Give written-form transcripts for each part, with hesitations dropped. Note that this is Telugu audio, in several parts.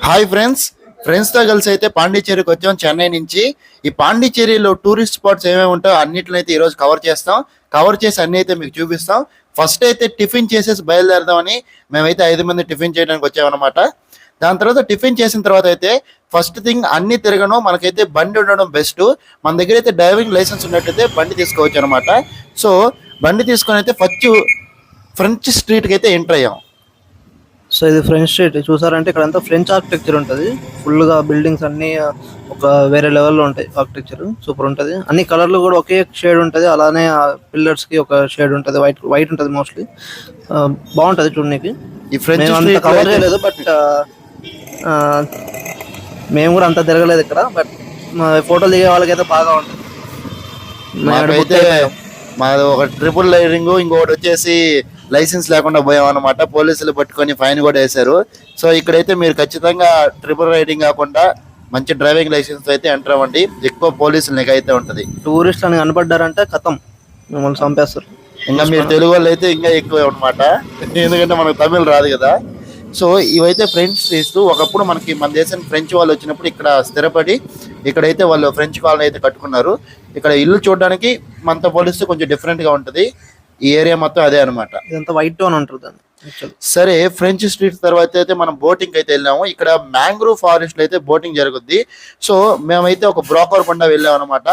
హాయ్ ఫ్రెండ్స్ తో కలిసి అయితే పాండిచ్చేరికి వచ్చాం చెన్నై నుంచి. ఈ పాండిచ్చేరిలో టూరిస్ట్ స్పాట్స్ ఏమేమి ఉంటాయో అన్నిటిని అయితే ఈరోజు కవర్ చేసి అన్ని అయితే మీకు చూపిస్తాం. ఫస్ట్ అయితే టిఫిన్ చేసేసి బయలుదేరదామని మేమైతే 5 మంది టిఫిన్ చేయడానికి వచ్చామన్నమాట. దాని తర్వాత టిఫిన్ చేసిన తర్వాత అయితే ఫస్ట్ థింగ్ అన్ని తిరగడం, మనకైతే బండి ఉండడం బెస్ట్. మన దగ్గర అయితే డ్రైవింగ్ లైసెన్స్ ఉన్నట్టయితే బండి తీసుకోవచ్చు అనమాట. సో బండి తీసుకొని అయితే ఫస్ట్ ఫ్రెంచ్ స్ట్రీట్కి అయితే ఎంటర్ అయ్యాం. సో ఇది ఫ్రెంచ్ స్ట్రీట్ చూసారంటే ఇక్కడ అంతా ఫ్రెంచ్ ఆర్కిటెక్చర్ ఉంటుంది. ఫుల్గా బిల్డింగ్స్ అన్ని ఒక వేరే లెవెల్లో ఉంటాయి. ఆర్కిటెక్చర్ సూపర్ ఉంటుంది. అన్ని కలర్లు కూడా ఒకే షేడ్ ఉంటుంది. అలానే పిల్లర్స్ కి ఒక షేడ్ ఉంటుంది, వైట్ ఉంటుంది మోస్ట్లీ. బాగుంటుంది చూడడానికి. ఈ ఫ్రెంచ్ కవర్ చేయలేదు, బట్ మేము కూడా అంత తిరగలేదు ఇక్కడ. బట్ ఫోటోలు దిగే వాళ్ళకైతే బాగా ఉంటుంది. మాది ఒక ట్రిపుల్ రైడింగ్, ఇంకొకటి వచ్చేసి లైసెన్స్ లేకుండా పోయాం అనమాట. పోలీసులు పట్టుకొని ఫైన్ కూడా వేశారు. సో ఇక్కడైతే మీరు ఖచ్చితంగా ట్రిపుల్ రైడింగ్ కాకుండా మంచి డ్రైవింగ్ లైసెన్స్ అయితే ఎంటర్ అవ్వండి. ఎక్కువ పోలీసులు నిఘా అయితే ఉంటుంది. టూరిస్ట్ అని కనపడ్డారంటే కథం, మిమ్మల్ని చంపేస్తారు. ఇంకా మీరు తెలుగు వాళ్ళు అయితే ఇంకా ఎక్కువ అనమాట, ఎందుకంటే మనకు తమిళ్ రాదు కదా. సో ఇవైతే ఫ్రెంచ్ స్ట్రీట్స్. ఒకప్పుడు మన దేశానికి ఫ్రెంచ్ వాళ్ళు వచ్చినప్పుడు ఇక్కడ స్థిరపడి ఇక్కడైతే వాళ్ళు ఫ్రెంచ్ కాలనీ అయితే కట్టుకున్నారు. ఇక్కడ ఇల్లు చూడడానికి మనతో పోలిస్తే కొంచెం డిఫరెంట్ గా ఉంటుంది. ఈ ఏరియా మొత్తం అదే అనమాట. ఇదంతా వైట్ టోన్ ఉంటుంది. సరే, ఫ్రెంచ్ స్ట్రీట్ తర్వాత అయితే మనం బోటింగ్ అయితే వెళ్ళాము. ఇక్కడ మ్యాంగ్రూవ్ ఫారెస్ట్ అయితే బోటింగ్ జరుగుద్ది. సో మేమైతే ఒక బ్రోకర్ పండా వెళ్ళాం అనమాట.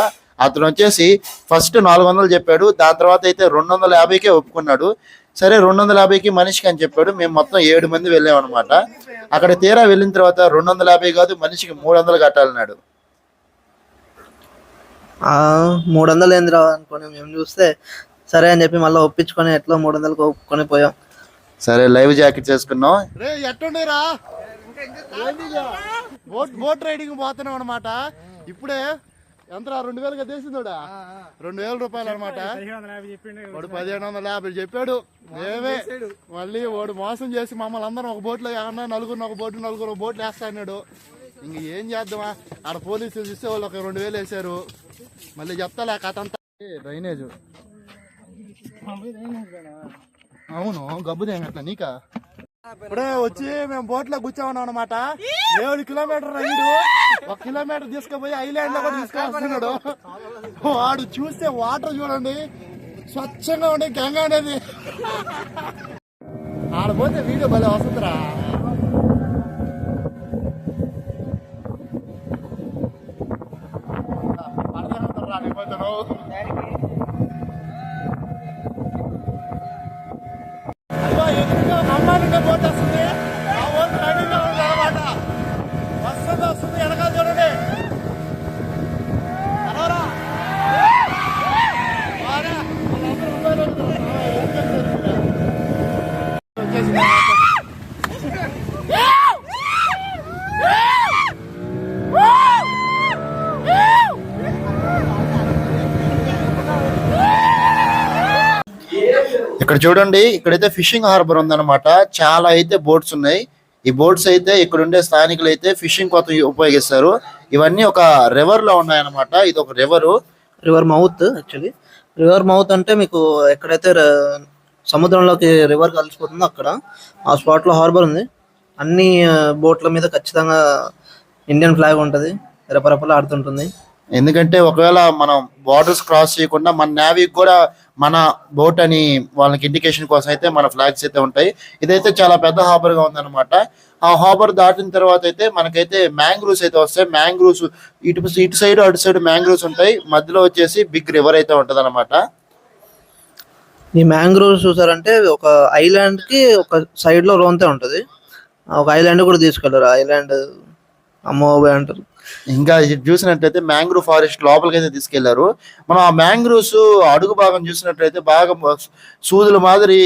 అతను వచ్చేసి ఫస్ట్ 400 చెప్పాడు. దాని తర్వాత అయితే 250కే ఒప్పుకున్నాడు. సరే 250కి మనిషికి అని చెప్పాడు. మేము మొత్తం 7 మంది వెళ్ళాం అనమాట. అక్కడ తీరా వెళ్ళిన తర్వాత 250 కాదు, మనిషికి 300 కట్టాలన్నాడు. 300 ఏంది రా అనుకుని మేము చూస్తే సరే అని చెప్పి మళ్ళీ ఒప్పించుకొని ఎట్లా 300కి ఒప్పుకొని పోయాం. సరే లైవ్ జాకెట్ చేసుకున్నాం. ఎట్టుండేరా బోట్ రైడింగ్ పోతున్నాం అనమాట. ఇప్పుడే ఎంత 2000 తీసిందా, 2000 రూపాయలు అనమాట. వాడు 1550 చెప్పాడు. మేమే మళ్ళీ వాడు మోసం చేసి మమ్మల్ని అందరం ఒక బోట్లో నలుగురు ఒక బోట్లు వేస్తా అన్నాడు. ఇంక ఏం చేద్దామా, ఆడ పోలీసులు చూస్తే వాళ్ళు ఒక 2000 వేసారు. మళ్ళీ చెప్తా కథ అంతా. డ్రైనేజ్ అవును, గబ్బుదేం అట్లా నీకా. ఇప్పుడే వచ్చి మేము బోట్ లో కూర్చోమన్నాం అనమాట. 7 కిలోమీటర్ రైడ్, 1 కిలోమీటర్ తీసుకుపోయి ఐలాండ్ లో కూడా తీసుకొస్తున్నాడు. వాడు చూస్తే వాటర్ చూడండి, స్వచ్ఛంగా ఉండే గంగా అనేది. ఆడపోతే వీడియో భలే వస్తుందిరా. అమ్మాయిగా బోట్ వస్తుంది, ఆ ఓటు రైడింగ్ లో ఉంది అనమాట. వస్తుంది వెనకాల చూడండి. ఇక్కడ చూడండి, ఇక్కడైతే ఫిషింగ్ హార్బర్ ఉందన్నమాట. చాలా అయితే బోట్స్ ఉన్నాయి. ఈ బోట్స్ అయితే ఇక్కడ ఉండే స్థానికులు అయితే ఫిషింగ్ కోసం ఉపయోగిస్తారు. ఇవన్నీ ఒక రివర్ లో ఉన్నాయన్నమాట. ఇది ఒక river mouth. Actually river mouth అంటే మీకు ఎక్కడైతే సముద్రంలోకి రివర్ కలిసిపోతుందో అక్కడ ఆ స్పాట్ లో హార్బర్ ఉంది. అన్ని బోట్ల మీద ఖచ్చితంగా ఇండియన్ ఫ్లాగ్ ఉంటుంది, రెపరెపలా ఆడుతుంటుంది. ఎందుకంటే ఒకవేళ మనం బార్డర్స్ క్రాస్ చేయకుండా మన నేవీకి కూడా మన బోట్ అని వాళ్ళకి ఇండికేషన్ కోసం అయితే మన ఫ్లాగ్స్ అయితే ఉంటాయి. ఇదైతే చాలా పెద్ద హార్బర్ గా ఉందన్నమాట. ఆ హార్బర్ దాటిన తర్వాత అయితే మనకైతే మ్యాంగ్రూవ్స్ అయితే వస్తాయి. మ్యాంగ్రూవ్స్ ఇటు సైడ్ అటు సైడ్ మ్యాంగ్రూవ్స్ ఉంటాయి. మధ్యలో వచ్చేసి బిగ్ రివర్ అయితే ఉంటది అనమాట. ఈ మ్యాంగ్రూవ్స్ చూసారంటే ఒక ఐలాండ్ కి ఒక సైడ్ లో రోంతే ఉంటది. ఒక ఐలాండ్ కూడా తీసుకెళ్లారు. ఐలాండ్ అమ్మోబే అంటారు. ఇంకా చూసినట్లయితే మ్యాంగ్రూవ్ ఫారెస్ట్ లోపలికి అయితే తీసుకెళ్లారు. మనం ఆ మ్యాంగ్రూవ్స్ అడుగు భాగం చూసినట్లయితే బాగా సూదుల మాదిరి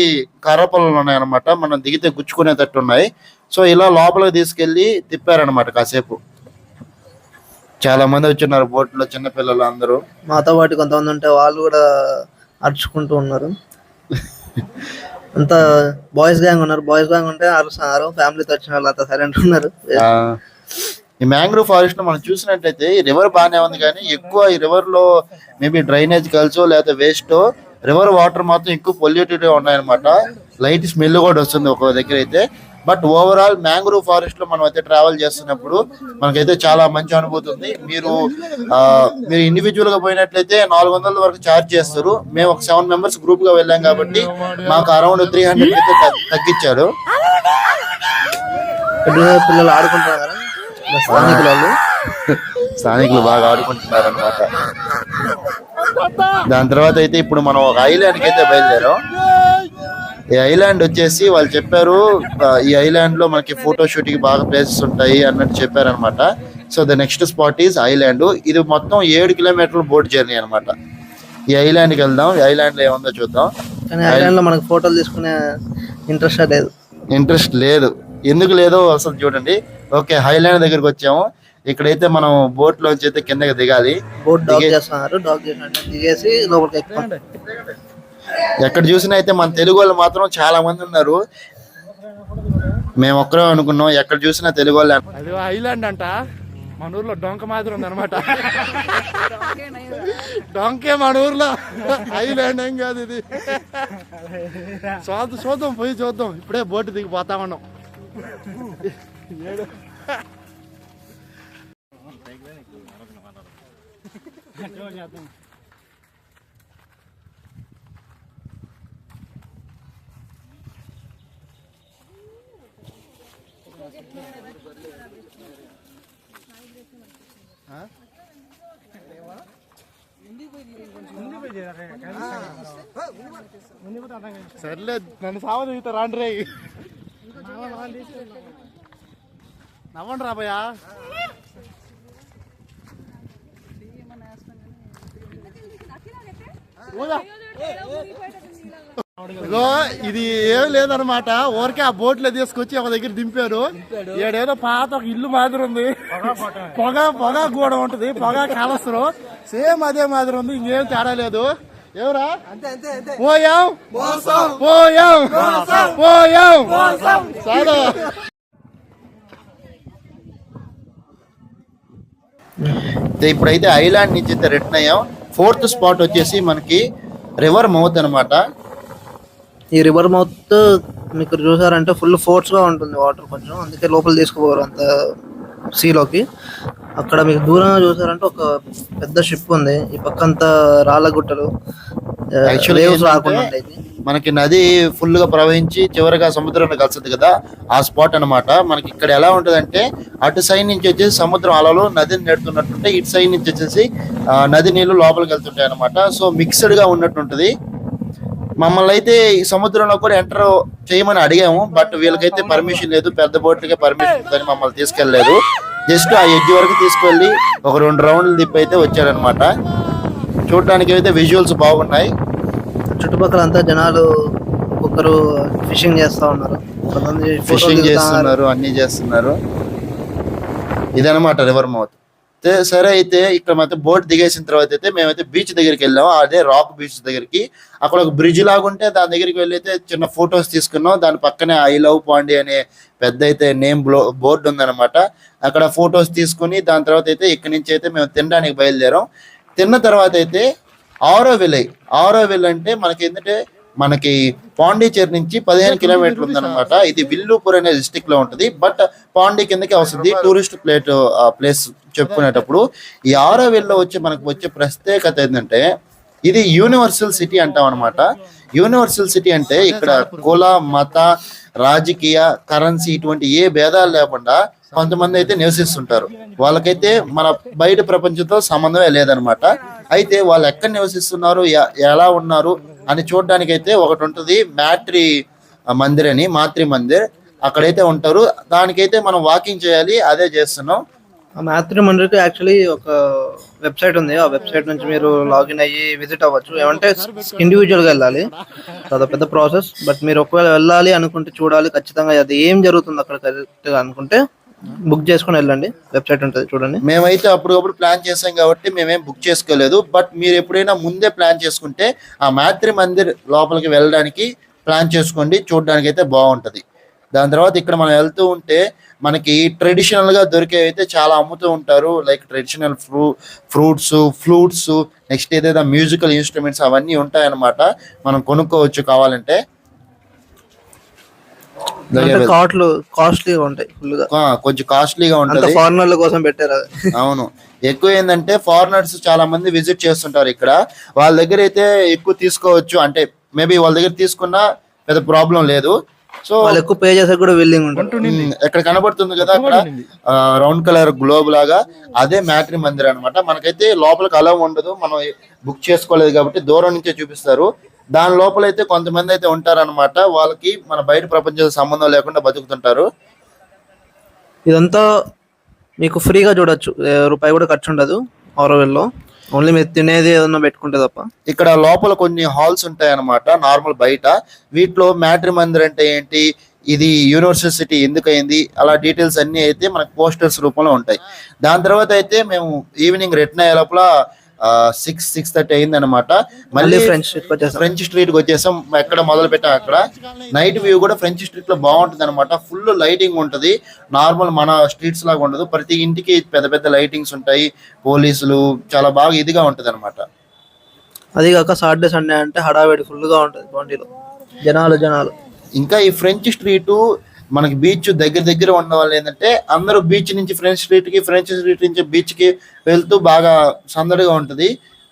కర్రపొలలు ఉన్నాయన్నమాట. మనం దిగితే గుచ్చుకునేటట్టు ఉన్నాయి. సో ఇలా లోపలికి తీసుకెళ్లి తిప్పారనమాట కాసేపు. చాలా మంది వచ్చిన్నారు బోట్లో, చిన్నపిల్లలు అందరూ. మాతో పాటు కొంతమంది ఉంటే వాళ్ళు కూడా అరుచుకుంటూ ఉన్నారు. అంతా బాయ్స్ గ్యాంగ్ ఉన్నారు. బాయ్స్ గ్యాంగ్ ఉంటే అరుస్తున్నారు. ఫ్యామిలీతో వచ్చిన వాళ్ళు అంతా సైలెంట్ ఉన్నారు. ఈ మ్యాంగ్రూవ్ ఫారెస్ట్ లో మనం చూసినట్లయితే ఈ రివర్ బాగానే ఉంది, కానీ ఎక్కువ ఈ రివర్ లో మేబీ డ్రైనేజ్ కలిసో లేకపోతే వేస్ట్ రివర్ వాటర్ మాత్రం ఎక్కువ పొల్యూటెడ్ గా ఉన్నాయన్నమాట. లైట్ స్మెల్ కూడా వస్తుంది ఒక్కో దగ్గర అయితే. బట్ ఓవరాల్ మ్యాంగ్రూవ్ ఫారెస్ట్ లో మనం అయితే ట్రావెల్ చేస్తున్నప్పుడు మనకైతే చాలా మంచి అనుభూతి ఉంది. మీరు ఇండివిజువల్ గా పోయినట్లయితే 400 వరకు ఛార్జ్ చేస్తారు. మేము ఒక 7 మెంబర్స్ గ్రూప్ గా వెళ్ళాం కాబట్టి మాకు అరౌండ్ 300 అయితే తగ్గించాడు. పిల్లలు ఆడుకుంటారు కదా స్థానికులు బాగా ఆడుకుంటున్నారు అనమాట. దాని తర్వాత అయితే ఇప్పుడు మనం ఒక ఐలాండ్కి అయితే బయలుదేరాం. ఈ ఐలాండ్ వచ్చేసి వాళ్ళు చెప్పారు ఈ ఐలాండ్ లో మనకి ఫోటో షూటింగ్ బాగా ప్లేసెస్ ఉంటాయి అన్నట్టు చెప్పారనమాట. So the next spot is island. ఇది మొత్తం 7 కిలోమీటర్ల బోట్ జర్నీ అనమాట. ఈ ఐలాండ్కి వెళ్దాం. ఈ ఐలాండ్ లో ఏముందో చూద్దాం. కానీ ఐలాండ్ లో మనకు ఫోటోలు తీసుకునే ఇంట్రెస్ట్ లేదు. ఎందుకు లేదో అసలు చూడండి. ఓకే, ఐలాండ్ దగ్గరికి వచ్చాము. ఇక్కడైతే మనం బోట్ లోంచి అయితే కిందకి దిగాలి. బోట్ డాక్ చేస్తున్నారు. డాక్ దిగేసి లోపలికి ఎక్కుతాం. ఎక్కడ చూసినా అయితే మన తెలుగు వాళ్ళు మాత్రం చాలా మంది ఉన్నారు. మేము ఒక్కరే అనుకున్నాం, ఎక్కడ చూసినా తెలుగు వాళ్ళు. అది ఐలాండ్ అంట. మన ఊర్లో డొంక మాదిరి ఉంది అనమాట. డొంకే మన ఊర్లో, ఐలాండ్ ఏం కాదు ఇది. చూద్దాం, పోయి చూద్దాం. ఇప్పుడే బోటు దిగిపోతా ఉన్నాం. సర్లే, నన్ను సావ దిగుతా రాండి రే. నవ్వండి రాబోయా. ఇగో ఇది ఏం లేదనమాట. ఊరికే ఆ బోట్లో తీసుకొచ్చి ఒక దగ్గర దింపారు. ఏడేదో పాత ఒక ఇల్లు మాదిరి ఉంది. పొగ కూడా ఉంటది. పొగ కాలస్తారు. సేమ్ అదే మాదిరి ఉంది. ఇంకేం తేడా లేదు. ఎవరా పోయాం చాలు. ఇప్పుడైతే ఐలాండ్ నుంచి అయితే రిటర్న్ అయ్యాం. 4th స్పాట్ వచ్చేసి మనకి రివర్ మౌత్ అనమాట. ఈ రివర్ మౌత్ మీకు చూసారంటే ఫుల్ ఫోర్స్ గా ఉంటుంది వాటర్ కొంచెం, అందుకే లోపల తీసుకుపోరు అంత సీలోకి. అక్కడ మీకు దూరంగా చూసారంటే ఒక పెద్ద షిప్ ఉంది. ఈ పక్కంతా రాళ్ళ గుట్టలు, waves రాకుండా ఉంటాయి. మనకి నది ఫుల్ గా ప్రవహించి చివరిగా సముద్రంలో కలుస్తుంది కదా, ఆ స్పాట్ అన్నమాట. మనకి ఇక్కడ ఎలా ఉంటదంటే అటు సైడ్ నుంచి వచ్చేసి సముద్రం అలలు నదిని నెడుతున్నట్టుంటే, ఇటు సైడ్ నుంచి వచ్చేసి నది నీళ్లు లోపలికి వెళ్తుంటాయి అనమాట. సో మిక్స్డ్ గా ఉన్నట్టుంటది. మమ్మల్ని అయితే ఈ సముద్రంలో కూడా ఎంటర్ చేయమని అడిగాము. బట్ వీళ్ళకైతే పర్మిషన్ లేదు. పెద్ద బోట్లకే పర్మిషన్ ఉందని మమ్మల్ని తీసుకెళ్లలేదు. జస్ట్ ఆ ఎడ్జ్ వరకు తీసుకెళ్లి ఒక 2 రౌండ్లు తిప్పి అయితే వచ్చారనమాట. చూడడానికి అయితే విజువల్స్ బాగున్నాయి. చుట్టుపక్కల అంతా జనాలు ఒక్కొక్కరు ఫిషింగ్ చేస్తా ఉన్నారు. ఫిషింగ్ చేస్తున్నారు, అన్ని చేస్తున్నారు. ఇదనమాట రివర్ మౌత్. సరే అయితే ఇక్కడ మాత్రం బోట్ దిగేసిన తర్వాత అయితే మేమైతే బీచ్ దగ్గరికి వెళ్ళాము. అదే రాక్ బీచ్ దగ్గరికి. అక్కడ ఒక బ్రిడ్జ్ లాగుంటే దాని దగ్గరికి వెళ్ళి అయితే చిన్న ఫొటోస్ తీసుకున్నాం. దాని పక్కనే ఐ లవ్ పాండి అనే పెద్ద అయితే నేమ్ బోర్డు ఉందన్నమాట. అక్కడ ఫొటోస్ తీసుకుని దాని తర్వాత అయితే ఇక్కడి నుంచి అయితే మేము తినడానికి బయలుదేరాం. తిన్న తర్వాత అయితే ఆరోవిల్ అంటే మనకి ఏంటంటే మనకి పాండిచేరి నుంచి 15 కిలోమీటర్లు ఉందన్నమాట. ఇది విల్లుపూర్ అనే డిస్టిక్ లో ఉంటుంది. బట్ పాండి కిందకి వస్తుంది. టూరిస్ట్ ప్లేస్ చెప్పుకునేటప్పుడు ఈ ఆరోవిల్లో మనకు వచ్చే ప్రత్యేకత ఏంటంటే ఇది యూనివర్సల్ సిటీ అంటాం అనమాట. యూనివర్సల్ సిటీ అంటే ఇక్కడ కుల, మత, రాజకీయ, కరెన్సీ ఇటువంటి ఏ భేదాలు లేకుండా కొంతమంది అయితే నివసిస్తుంటారు. వాళ్ళకైతే మన బయట ప్రపంచంతో సంబంధమే లేదనమాట. అయితే వాళ్ళు ఎక్కడ నివసిస్తున్నారు, ఎలా ఉన్నారు అని చూడడానికి అయితే ఒకటి ఉంటుంది, మాతృ మందిర్. అక్కడైతే ఉంటారు. దానికైతే మనం వాకింగ్ చేయాలి. అదే చేస్తున్నాం. మాతృ మందిర్కి యాక్చువల్లీ ఒక వెబ్సైట్ ఉంది. ఆ వెబ్సైట్ నుంచి మీరు లాగిన్ అయ్యి విజిట్ అవ్వచ్చు. ఏమంటే ఇండివిజువల్గా వెళ్ళాలి, చాలా పెద్ద ప్రాసెస్. బట్ మీరు ఒకవేళ వెళ్ళాలి అనుకుంటే, చూడాలి ఖచ్చితంగా అది ఏం జరుగుతుంది అక్కడ కరెక్ట్గా అనుకుంటే బుక్ చేసుకుని వెళ్ళండి. వెబ్సైట్ ఉంటుంది చూడండి. మేమైతే అప్పుడు ప్లాన్ చేసాం కాబట్టి మేమేం బుక్ చేసుకోలేదు. బట్ మీరు ఎప్పుడైనా ముందే ప్లాన్ చేసుకుంటే ఆ మాతృ మందిర్ లోపలికి వెళ్ళడానికి ప్లాన్ చేసుకోండి. చూడడానికి అయితే బాగుంటది. దాని తర్వాత ఇక్కడ మనం వెళ్తూ ఉంటే మనకి ట్రెడిషనల్ గా దొరికేవి అయితే చాలా అమ్ముతూ ఉంటారు. లైక్ ట్రెడిషనల్ ఫ్లూట్స్, నెక్స్ట్ ఏదైనా మ్యూజికల్ ఇన్స్ట్రుమెంట్స్ అవన్నీ ఉంటాయన్నమాట. మనం కొనుక్కోవచ్చు కావాలంటే. అంటే కాస్ట్లీగా ఉంటాయి ఫుల్ గా. కొంచెం కాస్ట్లీగా అంత ఉంటది. ఫారినర్ల కోసం పెట్టారు అది. అవును, ఎక్కువ ఏంటంటే ఫారినర్స్ చాలా మంది విజిట్ చేస్తుంటారు ఇక్కడ. వాళ్ళ దగ్గర అయితే ఎక్కువ తీసుకోవచ్చు, అంటే మేబీ వాళ్ళ దగ్గర తీసుకున్నా పెద్ద ప్రాబ్లం లేదు. సో వాళ్ళు ఎక్కువ పే చేసే కూడా విల్లింగ్ ఉంటుంది. ఇక్కడ కనబడుతుంది కదా అక్కడ రౌండ్ కలర్ గ్లోబ్ లాగా, అదే మ్యాట్రి మందిర్ అనమాట. మనకైతే లోపలికి అలా ఉండదు, మనం బుక్ చేసుకోలేదు కాబట్టి దూరం నుంచే చూపిస్తారు. దాని లోపల అయితే కొంతమంది అయితే ఉంటారన్నమాట, వాళ్ళకి మన బయట ప్రపంచం సంబంధం లేకుండా బతుకుతుంటారు. ఇదంతా మీకు ఫ్రీగా చూడొచ్చు, రూపాయి కూడా ఖర్చు ఉండదు ఆరోవిల్లో. ఓన్లీ మీరు తినేది ఏదన్నా పెట్టుకుంటే తప్ప. ఇక్కడ లోపల కొన్ని హాల్స్ ఉంటాయి అన్నమాట నార్మల్ బయట. వీటిలో మ్యాట్రి మందిర్ అంటే ఏంటి, ఇది యూనివర్సిటీ ఎందుకు అయింది, అలా డీటెయిల్స్ అన్ని అయితే మనకు పోస్టర్స్ రూపంలో ఉంటాయి. దాని తర్వాత అయితే మేము ఈవినింగ్ రిటర్న్ అయ్యే లోపల 6:30 అయింది అనమాట. మళ్ళీ ఫ్రెంచ్ స్ట్రీట్ కి వచ్చేసాం. ఎక్కడ మొదలు పెట్టాం అక్కడ నైట్ వ్యూ కూడా ఫ్రెంచ్ స్ట్రీట్ లో బాగుంటుంది అనమాట. ఫుల్ లైటింగ్ ఉంటది, నార్మల్ మన స్ట్రీట్స్ లాగా ఉండదు. ప్రతి ఇంటికి పెద్ద పెద్ద లైటింగ్స్ ఉంటాయి, పోలీసులు, చాలా బాగా ఇదిగా ఉంటది అనమాట. అది కాక సాటర్డే సండే అంటే హడావిడి ఫుల్ గా ఉంటది బండిలో, జనాలు. ఇంకా ఈ ఫ్రెంచ్ స్ట్రీట్ మనకి బీచ్ దగ్గర ఉన్న వాళ్ళు ఏంటంటే అందరూ బీచ్ నుంచి ఫ్రెంచ్ స్ట్రీట్ కి, ఫ్రెంచ్ స్ట్రీట్ నుంచి బీచ్ కి వెళ్తూ బాగా సందడిగా ఉంటది.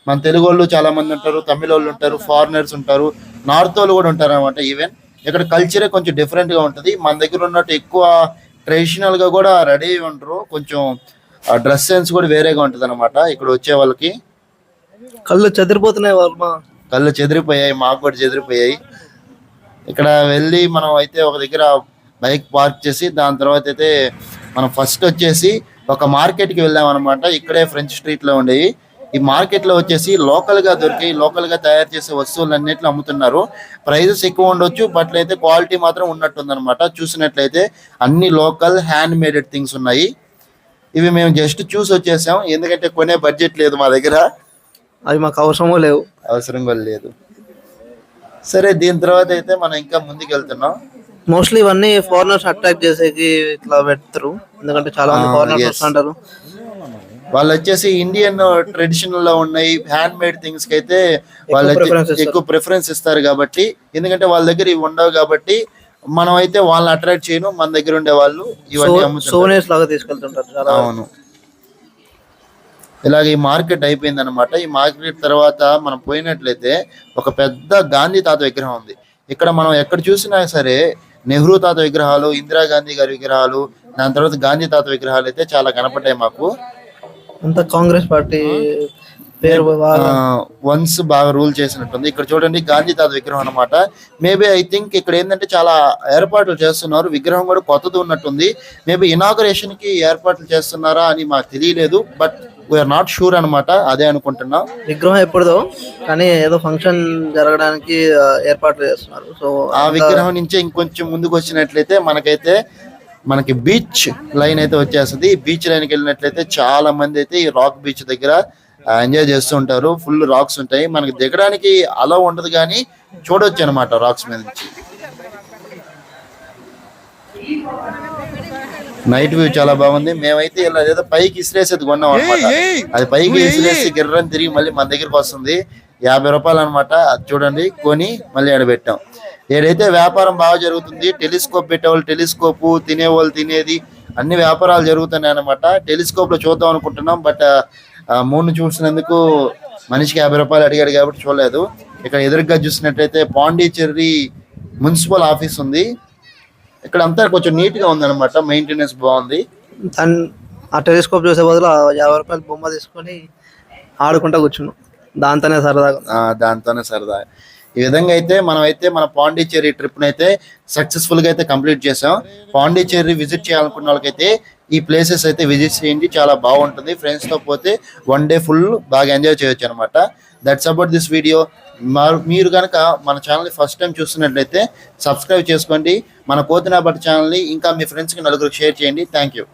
మన తెలుగు వాళ్ళు చాలా మంది ఉంటారు, తమిళ వాళ్ళు ఉంటారు, ఫారినర్స్ ఉంటారు, నార్త్ వాళ్ళు కూడా ఉంటారు అనమాట. ఈవెన్ ఇక్కడ కల్చరే కొంచెం డిఫరెంట్ గా ఉంటది. మన దగ్గర ఉన్నట్టు ఎక్కువ ట్రెడిషనల్ గా కూడా రెడీ అయి ఉంటారు, కొంచెం డ్రెస్ సెన్స్ కూడా వేరేగా ఉంటది అనమాట. ఇక్కడ వచ్చే వాళ్ళకి కళ్ళు చెదిరిపోతున్నాయి, కళ్ళు చెదిరిపోయాయి, మాకు కూడా చెదిరిపోయాయి. ఇక్కడ వెళ్ళి మనం అయితే ఒక దగ్గర బైక్ పార్క్ చేసి దాని తర్వాత అయితే మనం ఫస్ట్ వచ్చేసి ఒక మార్కెట్ కి వెళ్ళాం అనమాట. ఇక్కడే ఫ్రెంచ్ స్ట్రీట్ లో ఉండేవి. ఈ మార్కెట్ లో వచ్చేసి లోకల్ గా దొరికాయి, లోకల్ గా తయారు చేసే వస్తువులు అన్నిట్లు అమ్ముతున్నారు. ప్రైజెస్ ఎక్కువ ఉండొచ్చు, బట్ అయితే క్వాలిటీ మాత్రం ఉన్నట్టుంది అనమాట. చూసినట్లయితే అన్ని లోకల్ హ్యాండ్ మేడెడ్ థింగ్స్ ఉన్నాయి. ఇవి మేము జస్ట్ చూసి వచ్చేసాం, ఎందుకంటే కొనే బడ్జెట్ లేదు మా దగ్గర, అవి మాకు అవసరం కూడా లేదు. సరే, దీని తర్వాత అయితే మనం ఇంకా ముందుకు వెళ్తున్నాం. మోస్ట్లీ ఇవన్నీ ఫారినర్స్ అట్రాక్ట్ చేసేకి ఇట్లా పెడతారు, ఎందుకంటే చాలా మంది ఫారినర్స్ వస్తుంటారు. వాళ్ళు వచ్చేసి ఇండియన్ ట్రెడిషనల్ లో ఉన్నాయి హ్యాండ్ మేడ్ థింగ్స్ కి అయితే వాళ్ళు ఎక్కువ ప్రిఫరెన్స్ ఇస్తారు కాబట్టి, ఎందుకంటే వాళ్ళ దగ్గర ఇవి ఉండవు కాబట్టి మనం అయితే వాళ్ళని అట్రాక్ట్ చేయను, మన దగ్గర ఉండే వాళ్ళు ఇవన్నీ సోనేస్ లాగా తీసుకెళ్తుంటారు. అవును, ఇలాగ ఈ మార్కెట్ అయిపోయింది అనమాట. ఈ మార్కెట్ తర్వాత మనం పోయినట్లయితే ఒక పెద్ద గాంధీ తాత విగ్రహం ఉంది. ఇక్కడ మనం ఎక్కడ చూసినా సరే నెహ్రూ తాత విగ్రహాలు, ఇందిరాగాంధీ గారి విగ్రహాలు, దాని తర్వాత గాంధీ తాత విగ్రహాలు అయితే చాలా కనపడ్డాయి మాకు. అంతా కాంగ్రెస్ పార్టీ వన్స్ బాగా రూల్ చేసినట్టుంది. ఇక్కడ చూడండి గాంధీ తాత విగ్రహం అనమాట. మేబీ ఐ థింక్ ఇక్కడ ఏంటంటే చాలా ఏర్పాట్లు చేస్తున్నారు, విగ్రహం కూడా కొత్తది ఉన్నట్టుంది. మేబీ ఇనాగరేషన్ కి ఏర్పాట్లు చేస్తున్నారా అని మాకు తెలియలేదు, బట్ వీఆర్ నాట్ షూర్ అనమాట, అదే అనుకుంటున్నాం. విగ్రహం ఎప్పుడుదో కానీ ఏదో ఫంక్షన్ జరగడానికి ఏర్పాట్లు చేస్తున్నారు. సో ఆ విగ్రహం నుంచి ఇంకొంచెం ముందుకు వచ్చినట్లయితే మనకి బీచ్ లైన్ అయితే వచ్చేస్తుంది. బీచ్ లైన్కి వెళ్ళినట్లయితే చాలా మంది అయితే ఈ రాక్ బీచ్ దగ్గర ఎంజాయ్ చేస్తూ ఉంటారు. ఫుల్ రాక్స్ ఉంటాయి, మనకి దిగడానికి అలా ఉండదు కానీ చూడొచ్చు అనమాట రాక్స్ మీద నుంచి. నైట్ వ్యూ చాలా బాగుంది. మేమైతే ఇలా ఏదో పైకి ఇసిరేసేది కొన్నాం అనమాట. అది పైకి ఇసిరేసి గిర్రని తిరిగి మళ్ళీ మన దగ్గరికి వస్తుంది. 50 రూపాయలు అనమాట. అది చూడండి, కొని మళ్ళీ ఆడబెట్టాం. ఏదైతే వ్యాపారం బాగా జరుగుతుంది, టెలిస్కోప్ పెట్టేవాళ్ళు టెలిస్కోప్, తినేవాళ్ళు తినేది, అన్ని వ్యాపారాలు జరుగుతున్నాయి అనమాట. టెలిస్కోప్ లో చూద్దాం అనుకుంటున్నాం, బట్ మూడు చూసినందుకు మనిషికి 50 రూపాయలు అడిగాడు కాబట్టి చూడలేదు. ఇక్కడ ఎదురుగా చూసినట్టయితే పాండిచ్చేరి మున్సిపల్ ఆఫీస్ ఉంది. ఇక్కడ అంతా కొంచెం నీట్ గా ఉంది అనమాట, మెయింటెనెన్స్ బాగుంది. ఆ టెలిస్కోప్ చూసే బదులు 50 రూపాయలు బొమ్మ తీసుకొని ఆడుకుంటా కూర్చున్నాం, దాంతోనే సరదాగా. ఈ విధంగా అయితే మన పాండిచ్చేరి ట్రిప్ అయితే సక్సెస్ఫుల్ గా అయితే కంప్లీట్ చేసాం. పాండిచ్చేరి విజిట్ చేయాలనుకున్న వాళ్ళకైతే ఈ ప్లేసెస్ అయితే విజిట్ చేయండి, చాలా బాగుంటుంది. ఫ్రెండ్స్ తో పోతే వన్ డే ఫుల్ బాగా ఎంజాయ్ చేయొచ్చు అనమాట. That's about this video. మీరు కనుక మన ఛానల్ని ఫస్ట్ టైం చూస్తున్నట్లయితే సబ్స్క్రైబ్ చేసుకోండి. మన కోతినాబట్ ఛానల్ని ఇంకా మీ ఫ్రెండ్స్కి నలుగురికి షేర్ చేయండి. Thank you.